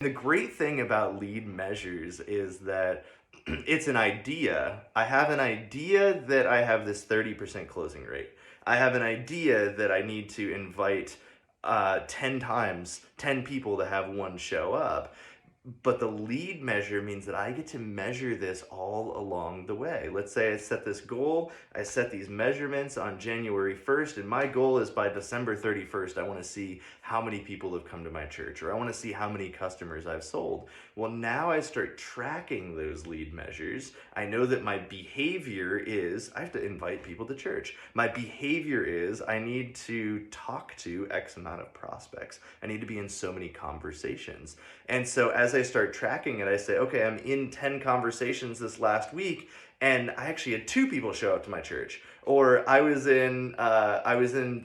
The great thing about lead measures is that it's an idea. I have an idea that I have this 30% closing rate. I have an idea that I need to invite 10 times, 10 people to have one show up. But the lead measure means that I get to measure this all along the way. Let's say I set this goal, I set these measurements on January 1st, and my goal is by December 31st, I want to see how many people have come to my church, or I want to see how many customers I've sold. Well, now I start tracking those lead measures. I know that my behavior is I have to invite people to church. My behavior is I need to talk to X amount of prospects. I need to be in so many conversations. And so as I start tracking it, I say, okay, I'm in 10 conversations this last week, and I actually had two people show up to my church. Or I was in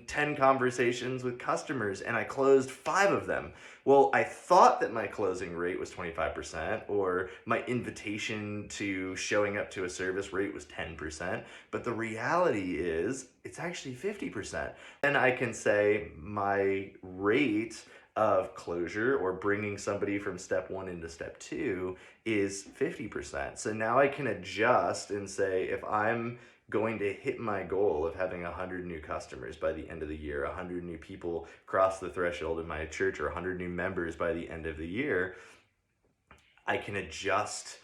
10 conversations with customers and I closed 5 of them. Well, I thought that my closing rate was 25%, or my invitation to showing up to a service rate was 10%, but the reality is it's actually 50%. Then I can say my rate of closure or bringing somebody from step 1 into step 2 is 50%. So now I can adjust and say if I'm going to hit my goal of having 100 new customers by the end of the year, 100 new people cross the threshold in my church, or 100 new members by the end of the year, I can adjust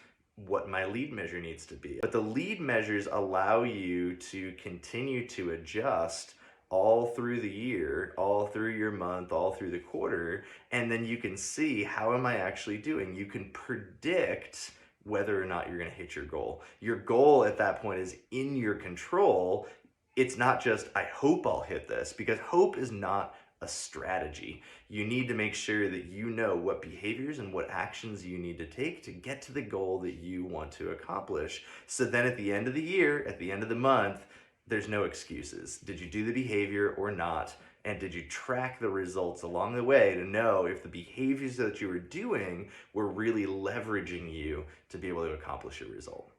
what my lead measure needs to be. But the lead measures allow you to continue to adjust all through the year, all through your month, all through the quarter, and then you can see how am I actually doing. You can predict whether or not you're going to hit your goal. Your goal at that point is in your control. It's not just I hope I'll hit this, because hope is not a strategy. You need to make sure that you know what behaviors and what actions you need to take to get to the goal that you want to accomplish. So then at the end of the year, at the end of the month, there's no excuses. Did you do the behavior or not? And did you track the results along the way to know if the behaviors that you were doing were really leveraging you to be able to accomplish your result?